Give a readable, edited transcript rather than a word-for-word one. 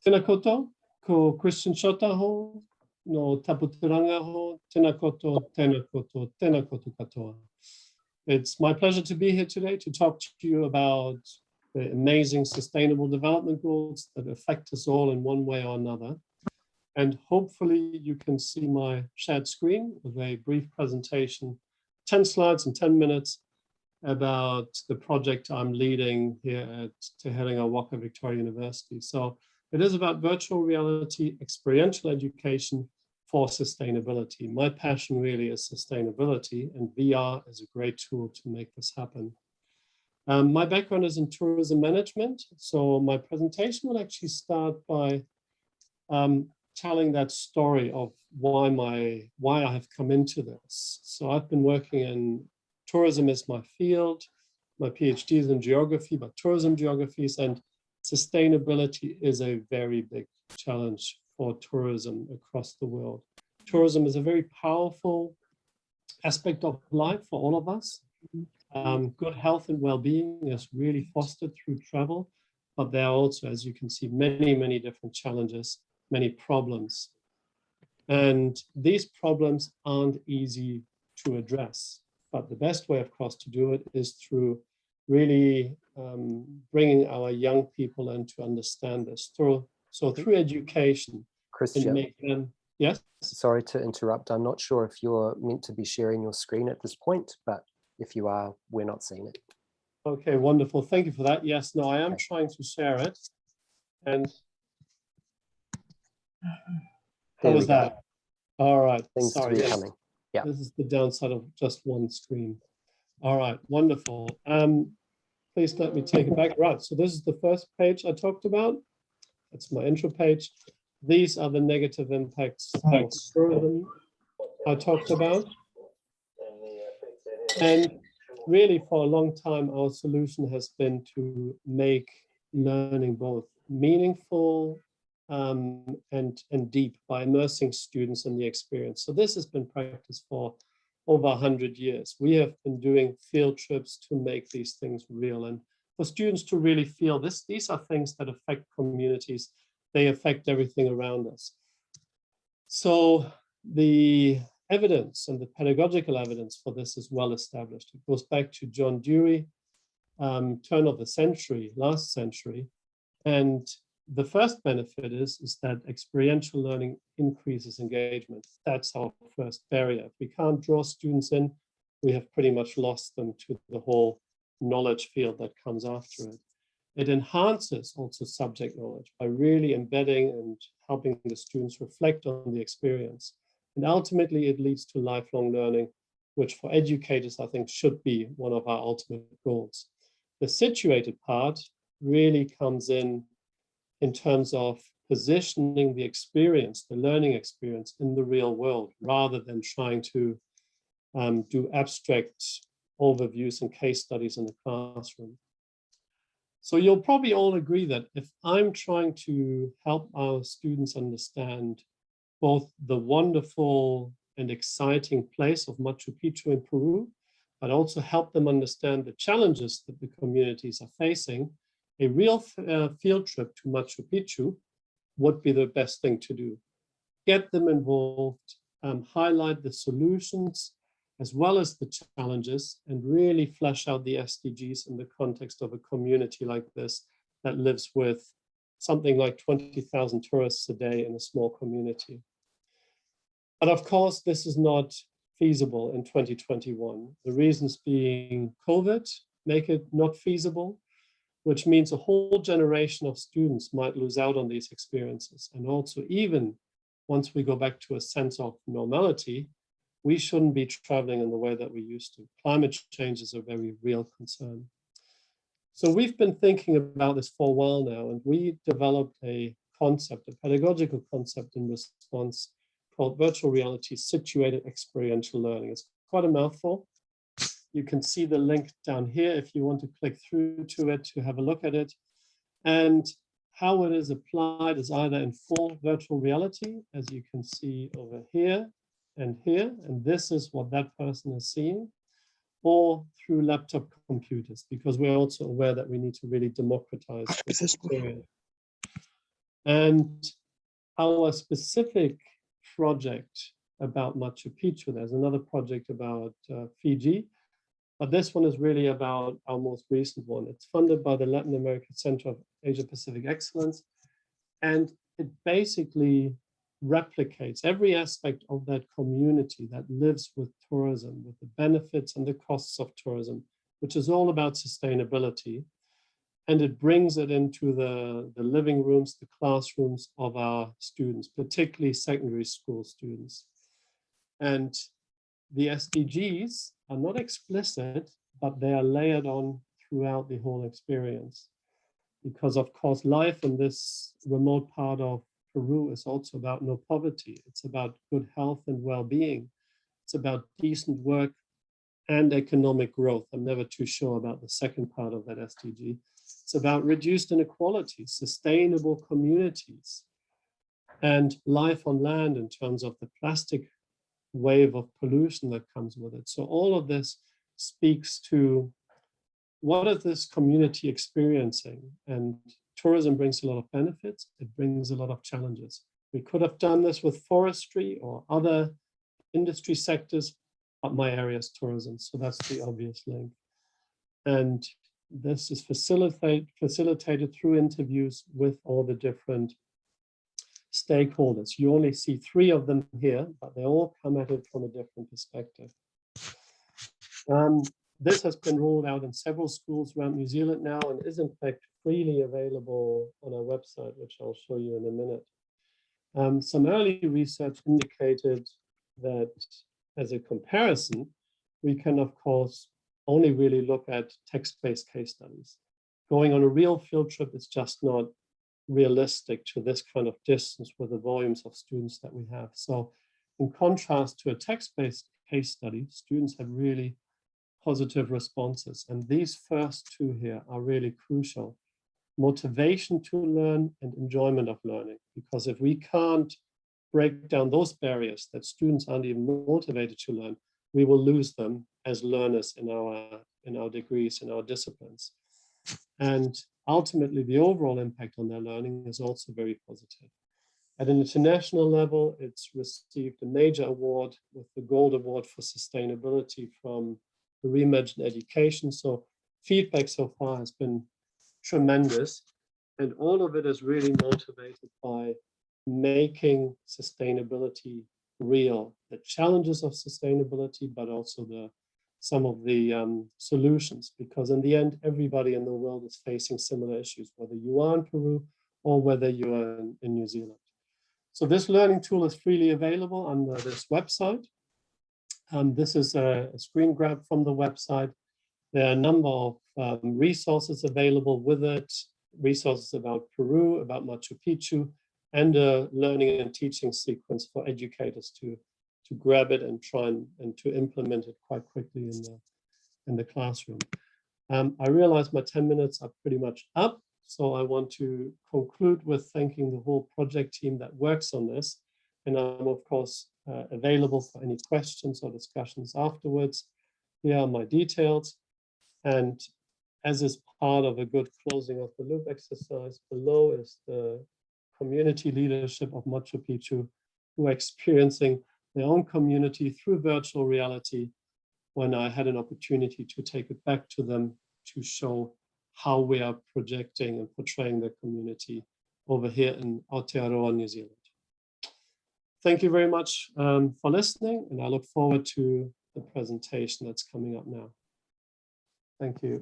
Tēnā koutou, ko Christian Schott ho, no taputuranga ho, tēnā koutou, tēnā koutou, tēnā koutou katoa. It's my pleasure to be here today to talk to you about the amazing sustainable development goals that affect us all in one way or another. And hopefully you can see my shared screen with a brief presentation, 10 slides in 10 minutes, about the project I'm leading here at Te Herenga Waka Victoria University. So it is about virtual reality, experiential education for sustainability. My passion really is sustainability, and VR is a great tool to make this happen. My background is in tourism management, so my presentation will actually start by telling that story of why I have come into this. So I've been working in tourism is my field. My PhD is in geography, but tourism geographies, and sustainability is a very big challenge for tourism across the world. Tourism is a very powerful aspect of life for all of us. Good health and well-being is really fostered through travel, but there are also, as you can see, many, many different challenges, many problems. And these problems aren't easy to address. But the best way, of course, to do it is through really bringing our young people in to understand this. So through education, Christian, make them, yes? Sorry to interrupt. I'm not sure if you're meant to be sharing your screen at this point, but if you are, we're not seeing it. Okay, wonderful. Thank you for that. Yes, no, I am trying to share it. And how was that? All right. Things Sorry. to be coming. Yeah. This is the downside of just one screen. All right, wonderful. Please let me take it back. Right, so this is the first page I talked about. That's my intro page. These are the negative impacts of tourism I talked about. And really for a long time, our solution has been to make learning both meaningful and deep by immersing students in the experience. So this has been practiced for over 100 years. We have been doing field trips to make these things real and for students to really feel this. These are things that affect communities. They affect everything around us. So the evidence and the pedagogical evidence for this is well established. It goes back to John Dewey, turn of the century, last century. And the first benefit is that experiential learning increases engagement. That's our first barrier. If we can't draw students in, we have pretty much lost them to the whole knowledge field that comes after it. It enhances also subject knowledge by really embedding and helping the students reflect on the experience. And ultimately, it leads to lifelong learning, which for educators, I think, should be one of our ultimate goals. The situated part really comes in terms of positioning the experience, the learning experience in the real world, rather than trying to do abstract overviews and case studies in the classroom. So you'll probably all agree that if I'm trying to help our students understand both the wonderful and exciting place of Machu Picchu in Peru, but also help them understand the challenges that the communities are facing, a real field trip to Machu Picchu would be the best thing to do. Get them involved, highlight the solutions as well as the challenges, and really flesh out the SDGs in the context of a community like this that lives with something like 20,000 tourists a day in a small community. But of course, this is not feasible in 2021. The reasons being COVID make it not feasible, which means a whole generation of students might lose out on these experiences. And also, even once we go back to a sense of normality, we shouldn't be traveling in the way that we used to. Climate change is a very real concern. So we've been thinking about this for a while now, and we developed a concept, a pedagogical concept in response called virtual reality situated experiential learning. It's quite a mouthful. You can see the link down here if you want to click through to it to have a look at it. And how it is applied is either in full virtual reality, as you can see over here, and this is what that person is seeing, or through laptop computers, because we're also aware that we need to really democratize this experience. And our specific project about Machu Picchu, there's another project about Fiji, but this one is really about our most recent one. It's funded by the Latin American Center of Asia Pacific Excellence, and it basically replicates every aspect of that community that lives with tourism, with the benefits and the costs of tourism, which is all about sustainability. And it brings it into the living rooms, the classrooms of our students, particularly secondary school students. And the SDGs are not explicit, but they are layered on throughout the whole experience. Because of course, life in this remote part of Peru is also about no poverty. It's about good health and well-being. It's about decent work and economic growth. I'm never too sure about the second part of that SDG. It's about reduced inequalities, sustainable communities, and life on land in terms of the plastic wave of pollution that comes with it. So all of this speaks to what is this community experiencing? And tourism brings a lot of benefits. It brings a lot of challenges. We could have done this with forestry or other industry sectors, but my area is tourism. So that's the obvious link. And this is facilitated through interviews with all the different stakeholders. You only see 3 of them here, but they all come at it from a different perspective. This has been rolled out in several schools around New Zealand now and is in fact freely available on our website, which I'll show you in a minute. Some early research indicated that as a comparison, we can of course only really look at text-based case studies. Going on a real field trip is just not realistic to this kind of distance with the volumes of students that we have. So in contrast to a text-based case study, students have really positive responses. And these first 2 here are really crucial. Motivation to learn and enjoyment of learning. Because if we can't break down those barriers that students aren't even motivated to learn, we will lose them as learners in our degrees, in our disciplines. And ultimately, the overall impact on their learning is also very positive. At an international level, it's received a major award with the Gold Award for Sustainability from the Reimagined Education. So feedback so far has been tremendous. And all of it is really motivated by making sustainability real, the challenges of sustainability, but also some of the solutions, because in the end, everybody in the world is facing similar issues, whether you are in Peru or whether you are in New Zealand. So this learning tool is freely available under this website. This is a screen grab from the website. There are a number of resources available with it, resources about Peru, about Machu Picchu, and a learning and teaching sequence for educators to grab it and try and to implement it quite quickly in the classroom. I realize my 10 minutes are pretty much up, so I want to conclude with thanking the whole project team that works on this. And I'm of course available for any questions or discussions afterwards. Here are my details. And as is part of a good closing of the loop exercise, below is the community leadership of Machu Picchu, who are experiencing their own community through virtual reality, when I had an opportunity to take it back to them to show how we are projecting and portraying the community over here in Aotearoa, New Zealand. Thank you very much for listening, and I look forward to the presentation that's coming up now. Thank you.